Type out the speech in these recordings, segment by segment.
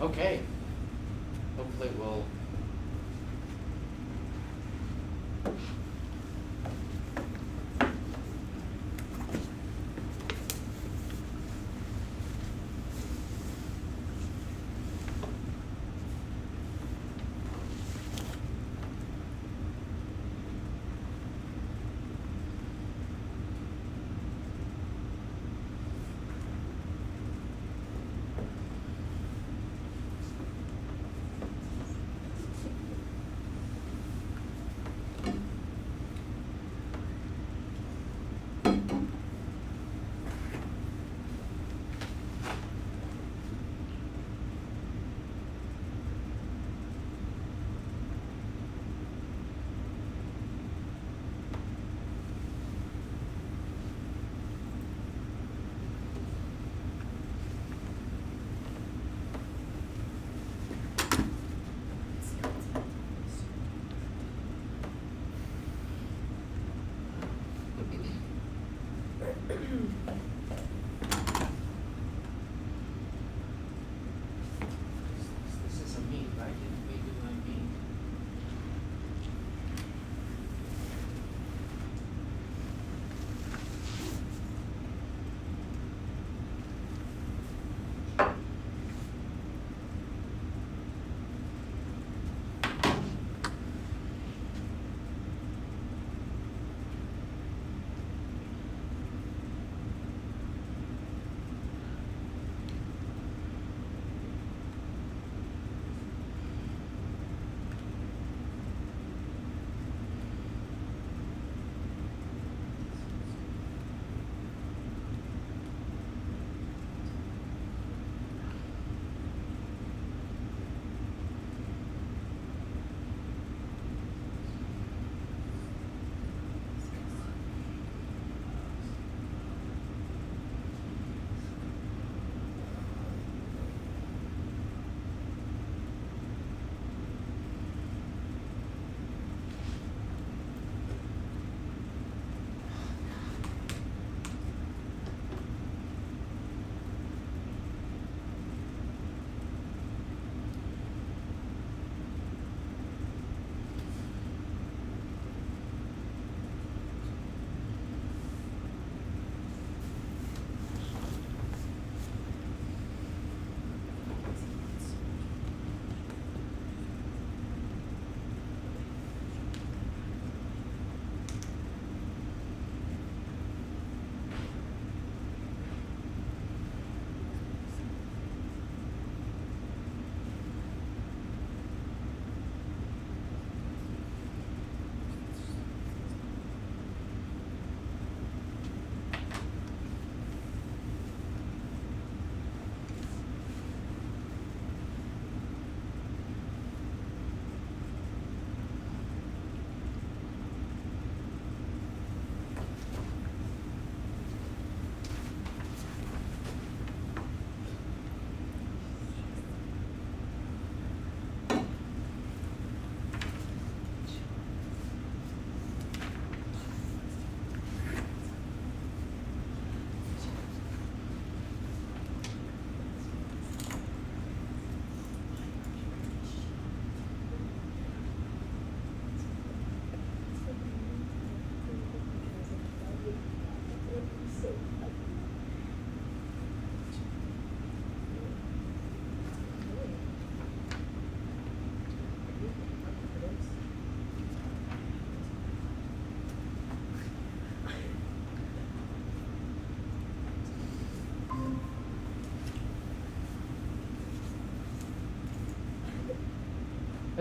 Okay. Hopefully we'll.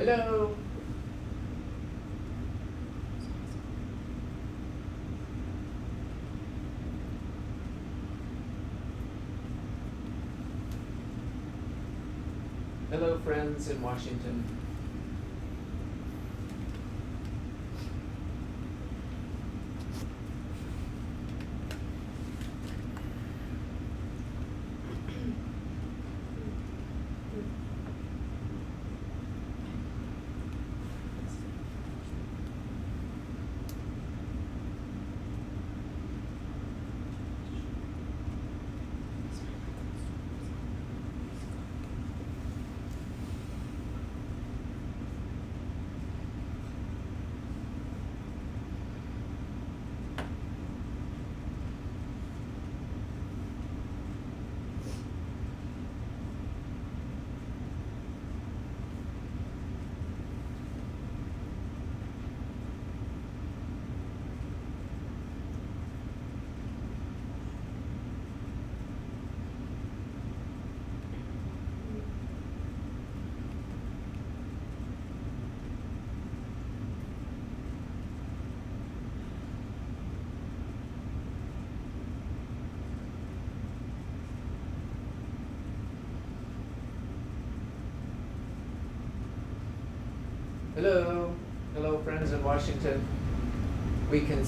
Hello. Hello, friends in Washington. Hello, hello, friends in Washington. We can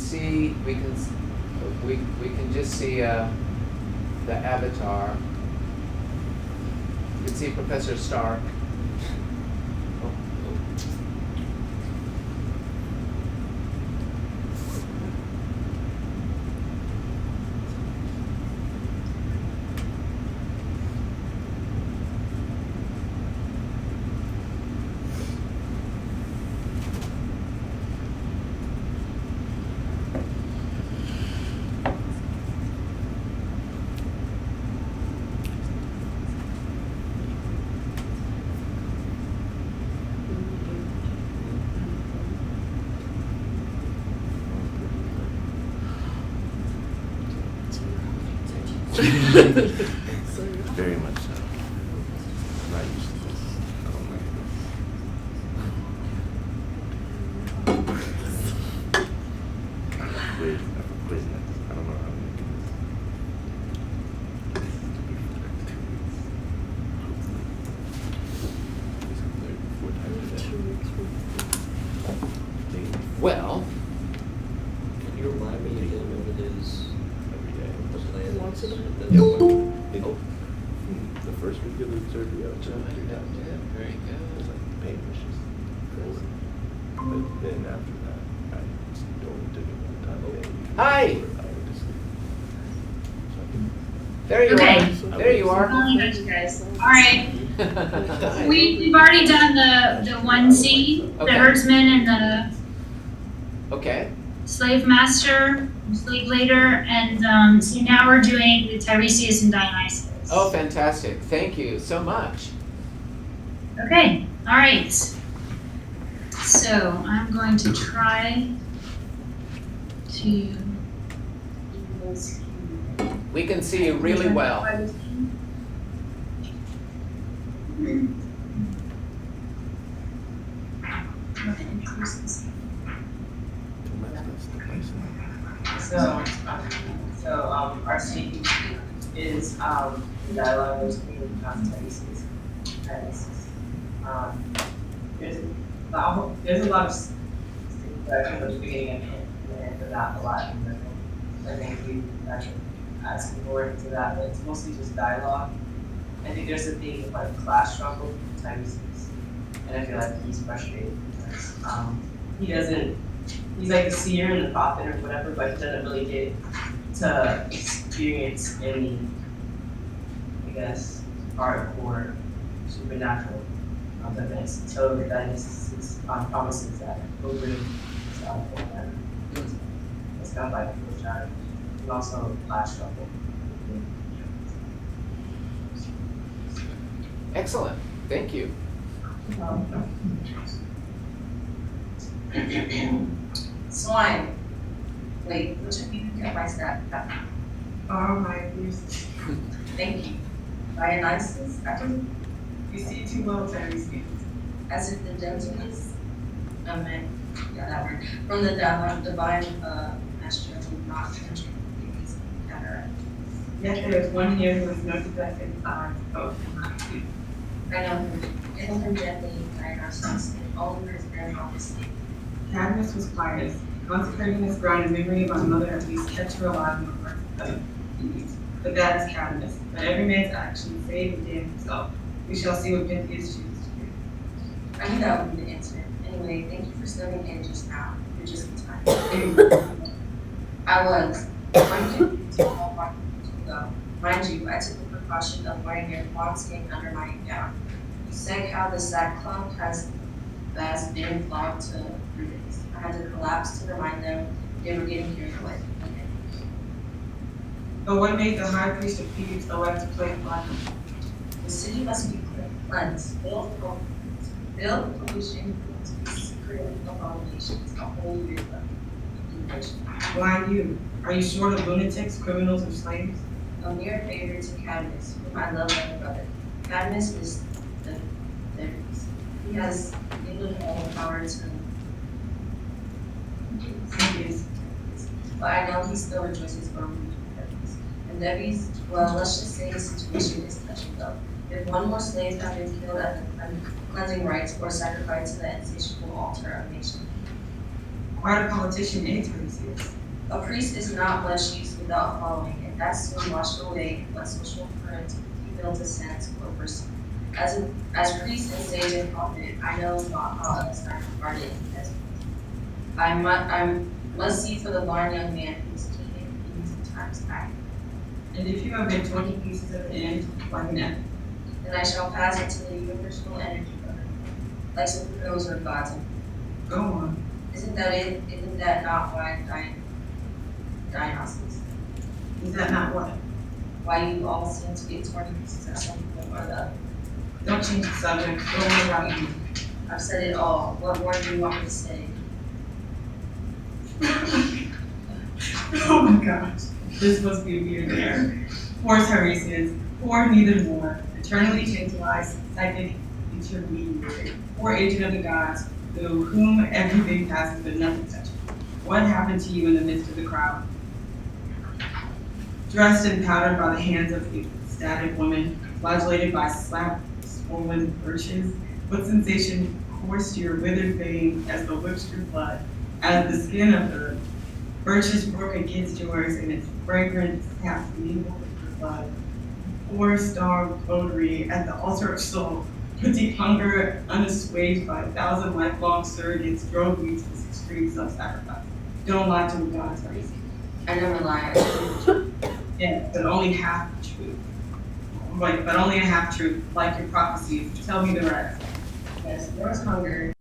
just see the avatar. You can see Professor Stark. Oh, oh. Very much so. I'm not used to this. I don't like this. I have a quiz next. I don't know how to make this. Well, Can you remind me again what it is? Every day. The plan Once a is? month? And Yeah, then- oh, the first week of the third week, I was doing it 3 times. very It was good. like the pain was just crazy. But then after that, I just don't do it one time a day. Hi. I went to sleep. So I can. There you Okay. are. There you are. Calling out you guys. All right, Hi. we've already done the 1C, the Okay. herdsman and the Okay. slave master, slave leader, and so now we're doing the Tiresias and Dionysus. Oh, fantastic. Thank you so much. Okay, all right. So I'm going to try to. We can see you really well. Our speaking is dialogue between Tiresias and Dionysus. There's a lot of things that come at the beginning and the end of that a lot. And I think we actually asking more into that, but it's mostly just dialogue. I think there's a theme of like class struggle with Tiresias, and I feel like he's frustrated because he's like the seer and the prophet or whatever, but he doesn't really get to experience any, I guess, hardcore supernatural events until Dionysus promises that he'll bring stuff and that. It's kind of like a full challenge and also class struggle. Excellent. Thank you. Swine. Wait, which of you can my snap? Oh my goodness. Thank you. Dionysus, I just, You see too well, Tiresias. as if the gentleness, that word, from the divine master would not penetrate these cataract. Yet there is one here who is no defect in his eyes, both in my view. I know him, handle him gently, guide ourselves, and all of his very honesty. Cadmus was pious, consecrating his ground in memory of my mother at least kept her alive in the heart of Eve. But that is Cadmus. But every man's action save and damn himself. We shall see what Pentheus chooses to do. I knew that would be the answer. Anyway, thank you for stepping in just now. You're just in time. I was. Mind you, I took the precaution of wearing a long skin under my gown. You said how the sackcloth has been flogged to Brutus. I had to collapse to remind them they were getting carried away. But what made the high priest of Thebes elect to play blood? The city must be cleansed, filled with pollution, to be secret abominations, a whole year of indignation. Why you? Are you short of lunatics, criminals, or slaves? A mere favor to Cadmus, whom I love like a brother. Cadmus is the he has yielded all the power to Pentheus. but I know he still rejoices over Thebes. And Thebes, well, let's just say the situation is touch and go. If one more slave had been killed at the cleansing rites or sacrificed to the insatiable altar of nation. Quite a politician, eh, Tiresias? A priest is not much use without following, and that's soon washed away when social current he built a sense or person. As priest and sage and prophet, I know not how others are regarded as I must see for the blind young man who's keeping things in times back. And if you have been 20 pieces at the end, like an F, Then I shall pass into the universal energy of it, like some heroes or gods. go on. Isn't that it? Isn't that not why Dionysus? Is that not what? Why you all seem to get torn to pieces at some point or the other? Don't change the subject. Go on about you. I've said it all. What more do you want me to say? Oh my gosh. This must be a weird air. Poor Tiresias. Poor neither more. Eternally tantalized, psychic intermediary. Poor agent of the gods, through whom everything passes but nothing touches. What happened to you in the midst of the crowd? Dressed and powdered by the hands of the ecstatic woman, flagellated by slap swollen birches, what sensation coursed your withered vein as the whips drew blood, as the skin of the birches broke against yours and its fragrance half mingled with your blood. Poor starved votary at the altar of soul, with deep hunger unassuaged by 1,000 lifelong surrogates drove me to this extreme self-sacrifice. Don't lie to a God, Tiresias. I never lie. Yeah, but only half the truth. Wait, but only a half truth, like your prophecies. Tell me the rest. Yes, there was hunger.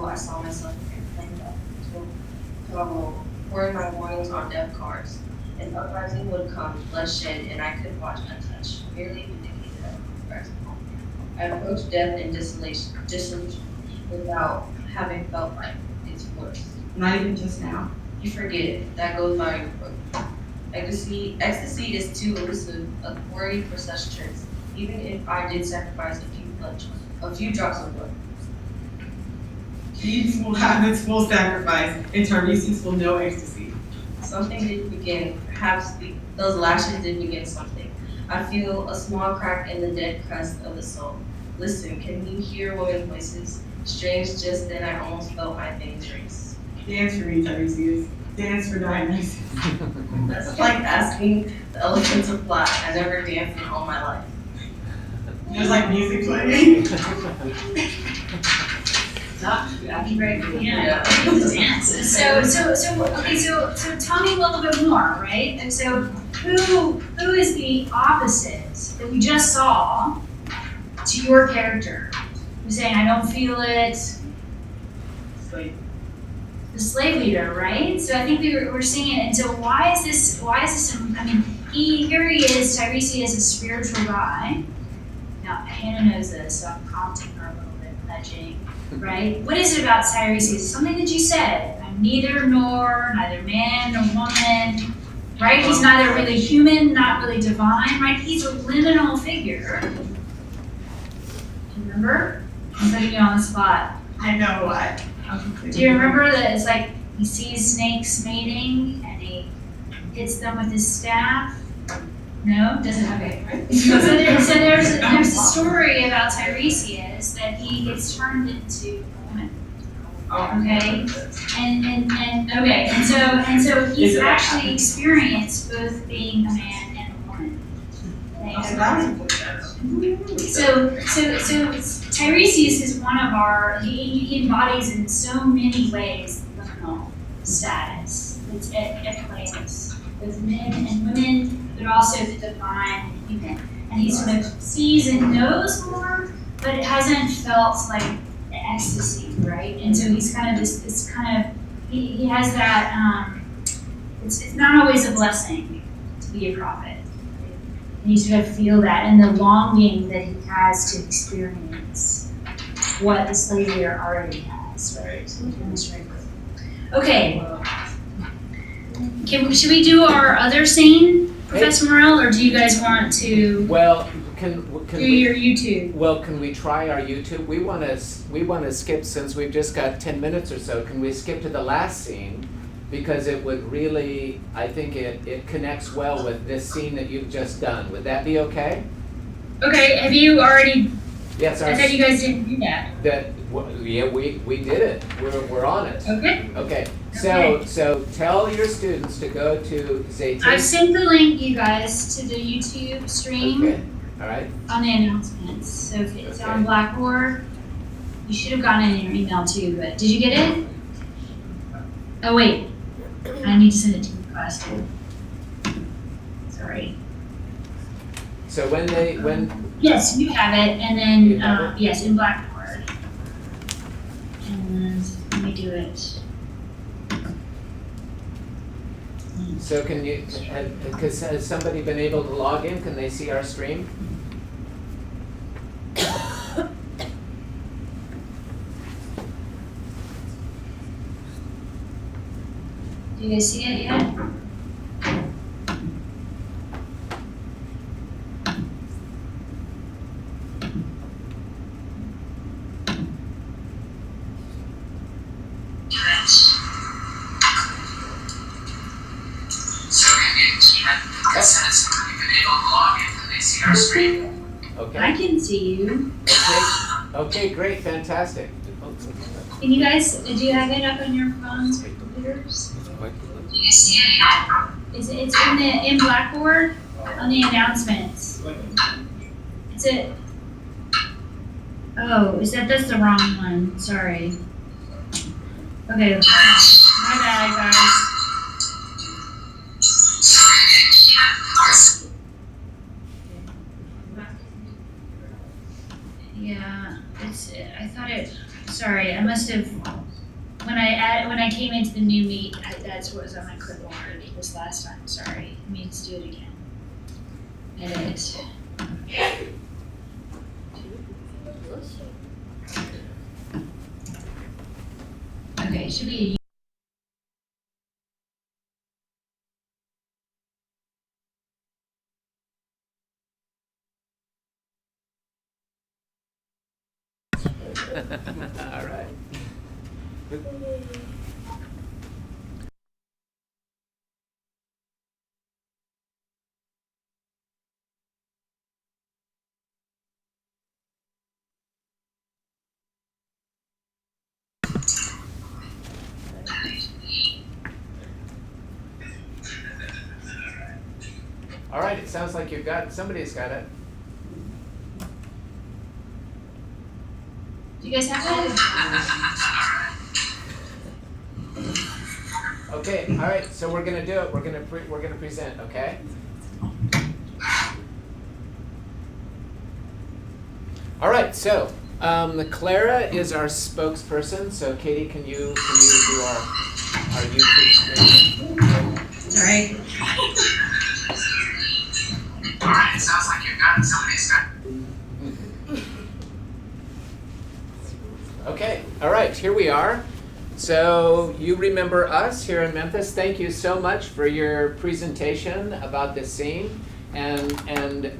I saw myself inflamed up to a roll, pouring my warnings on death cards. An uprising would come, bloodshed, and I could watch untouched, merely vindicated of the I approached death and dissolution, without having felt like its worst. Not even just now. You forget, that goes by your book. Ecstasy is too elusive a quarry for such tricks, even if I did sacrifice a few drops of blood. Thebes will have its full sacrifice, and Tiresias will know ecstasy. Something did begin, perhaps those lashes did begin something. I feel a small crack in the dead crust of the soul. Listen, can you hear women's voices? Strange, just then I almost felt my veins race. Dance for me, Tiresias. Dance for Dionysus. That's like asking the elephant to fly. I never danced in all my life. There's like music playing. I'd be ready to Yeah, dance. So tell me a little bit more, right? And so who is the opposite that we just saw to your character? You're saying, I don't feel it. Slave. The slave leader, right? So I think we're seeing it. And so why is this, I mean, here he is, Tiresias is a spiritual guy, Now, Hannah knows this, so I'm prompting her a little bit, nudging, right? What is it about Tiresias? Something that you said. I'm neither nor, neither man nor woman, right? He's neither really human, not really divine, right? He's a liminal figure. Remember? I'm putting you on the spot. I know what. Do you remember that it's like he sees snakes mating and he hits them with his staff? No? Doesn't? Okay. So there's a story about Tiresias that he gets turned into a woman. Okay? And so he's actually experienced both being a man and a woman. So Tiresias is one of our, he embodies in so many ways the liminal status. It's at plays with men and women, but also the divine and human. And he sort of sees and knows more, but it hasn't felt like the ecstasy, right? And so he's kind of this kind of, he has that, it's not always a blessing to be a prophet. And you sort of feel that and the longing that he has to experience what the slave leader already has, right? So demonstrate. Okay. Should we do our other scene, Professor Morell, or do you guys want to Well, can do your YouTube? Well, can we try our YouTube? We want to skip, since we've just got 10 minutes or so. Can we skip to the last scene? Because it would really, I think it connects well with this scene that you've just done. Would that be okay? Okay, have you already? Yes, I thought you guys didn't do that. Yeah, we did it. We're on it. Okay. Okay. So tell your students to go to Zaytin. I've sent the link, you guys, to the YouTube stream. Okay. All right. On the announcements. So if it's on Blackboard, you should have gotten it in your email too. But did you get it? Oh wait, I need to send it to your class too. Sorry. So when Yes, you have it, and You then have yes, in Blackboard. And let me do it. So can you? Because has somebody been able to log in? Can they see our stream? Do you guys see it yet? Okay. I can see you. Okay, great, fantastic. Can you guys, do you have it up on your phones or computers? Do you see it yet? It's in Blackboard on the announcements. Is it? Oh, that's the wrong one, sorry. Okay, my bad, guys. Yeah, I thought sorry, I must have, when I came into the new meet, that's what was on my clipboard this last time, sorry. Let me just do it again. Edit. Okay, it should be a All right. All right, it sounds like somebody's got it. Do you guys have it? Okay, all right, so we're gonna do it. We're gonna present, okay? All right, so Clara is our spokesperson. So Katie, can you do our YouTube stream? Sorry. Alright, it sounds like you've got somebody's got. Okay, all right, here we are. So you remember us here in Memphis. Thank you so much for your presentation about this scene. And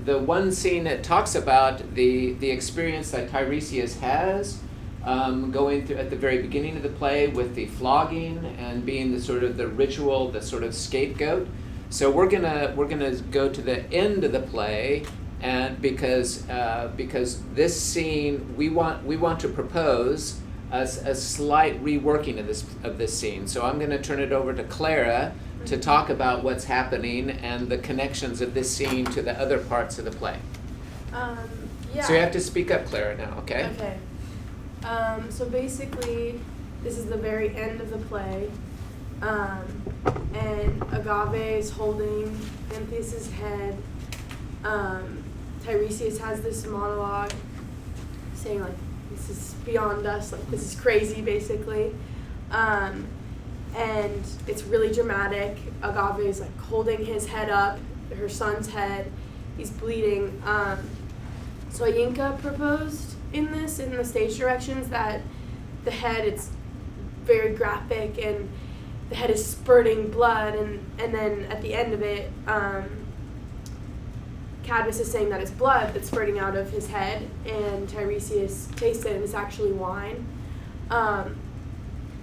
the one scene that talks about the experience that Tiresias has going through at the very beginning of the play with the flogging and being the sort of the ritual, the sort of scapegoat. So we're gonna go to the end of the play, and because this scene we want to propose a slight reworking of this scene. So I'm going to turn it over to Clara to talk about what's happening and the connections of this scene to the other parts of the play. Yeah. So you have to speak up, Clara, now, okay? Okay. So basically, this is the very end of the play, and Agave is holding Antheus' head. Tiresias has this monologue saying, like, this is beyond us, like, this is crazy, basically. And it's really dramatic. Agave is, like, holding his head up, her son's head. He's bleeding. So Yinka proposed in the stage directions, that the head, it's very graphic, and the head is spurting blood, and then at the end of it, Cadmus is saying that it's blood that's spurting out of his head, and Tiresias tastes it, and it's actually wine.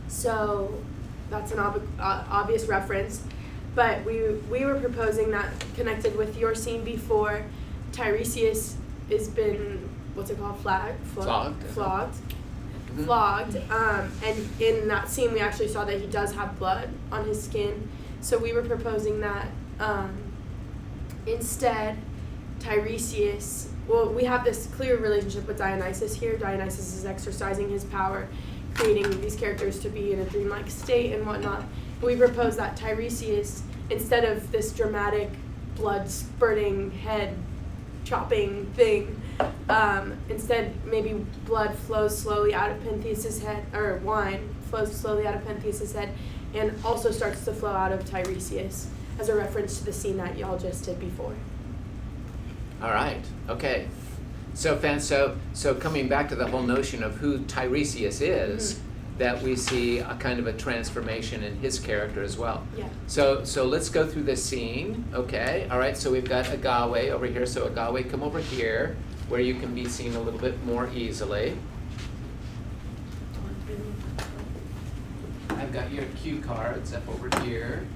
So that's an obvious reference. But we were proposing that, connected with your scene before, Tiresias has been, what's it called, flogged. And in that scene we actually saw that he does have blood on his skin. So we were proposing that instead Tiresias, well, we have this clear relationship with Dionysus here. Dionysus is exercising his power, creating these characters to be in a dreamlike state and whatnot. But we propose that Tiresias, instead of this dramatic blood spurting head chopping thing, instead maybe blood flows slowly out of Pentheus' head, or wine flows slowly out of Pentheus' head, and also starts to flow out of Tiresias, as a reference to the scene that y'all just did before. All right. Okay. So coming back to the whole notion of who Tiresias is, that we see a kind of a transformation in his character as well. Yeah. So let's go through this scene. Okay. All right. So we've got Agave over here. So Agave, come over here where you can be seen a little bit more easily. I've got your cue cards up over here.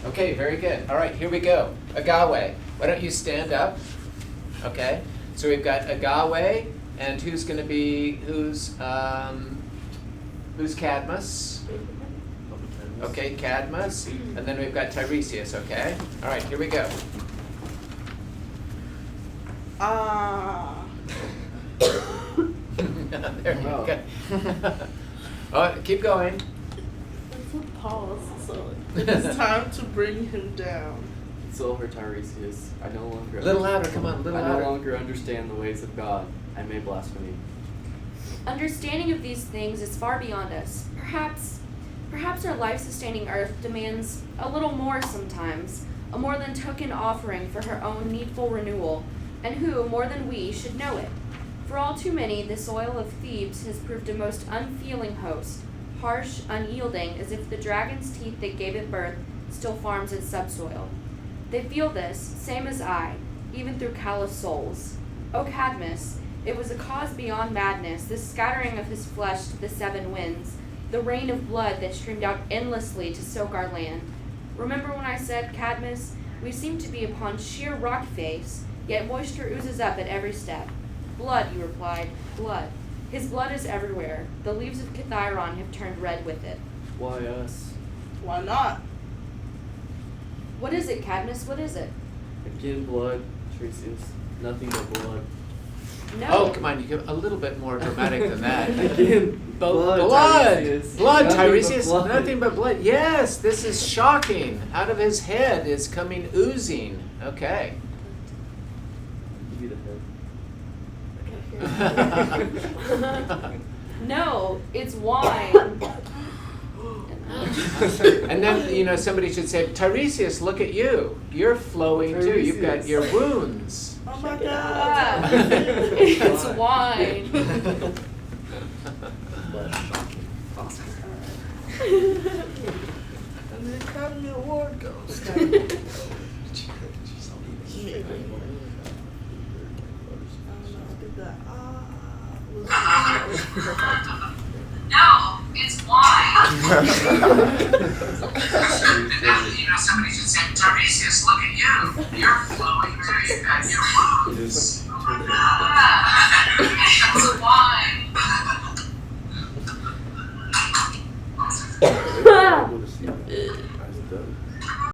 Okay, very good. All right, here we go. Agave, why don't you stand up? Okay, so we've got Agave, and who's Cadmus? Okay, Cadmus, and then we've got Tiresias, okay? All right, here we go. There you go. Oh, keep going. It's a pause, so it's time to bring him down. It's over, Tiresias. I no longer. Little louder, come on, little I louder. no longer understand the ways of God. I may blasphemy. Understanding of these things is far beyond us. Perhaps our life-sustaining earth demands a little more sometimes, a more than token offering for her own needful renewal, and who, more than we, should know it. For all too many, the soil of Thebes has proved a most unfeeling host, harsh, unyielding, as if the dragon's teeth that gave it birth still farms its subsoil. They feel this, same as I, even through callous souls. O Cadmus, it was a cause beyond madness, this scattering of his flesh to the seven winds, the rain of blood that streamed out endlessly to soak our land. Remember when I said, Cadmus, we seem to be upon sheer rock face, yet moisture oozes up at every step. Blood, you replied, blood. His blood is everywhere. The leaves of Kithiron have turned red with it. Why us? Why not? What is it, Cadmus? What is it? Again, blood, Tiresias. Nothing but blood. No. Oh, come on, you get a little bit more dramatic than that. Again, blood, Tiresias. Blood, Nothing but Tiresias, blood. nothing but blood. Yes, this is shocking. Out of his head is coming oozing. Okay. Give me the head. No, it's wine. And then, you know, somebody should say, Tiresias, look at you. You're flowing too. You've got your wounds. Oh my Ah, God. it's wine. And the Academy Award goes. No, it's wine. You know, somebody should say, Tiresias, look at you. You're flowing too. You've got your wounds.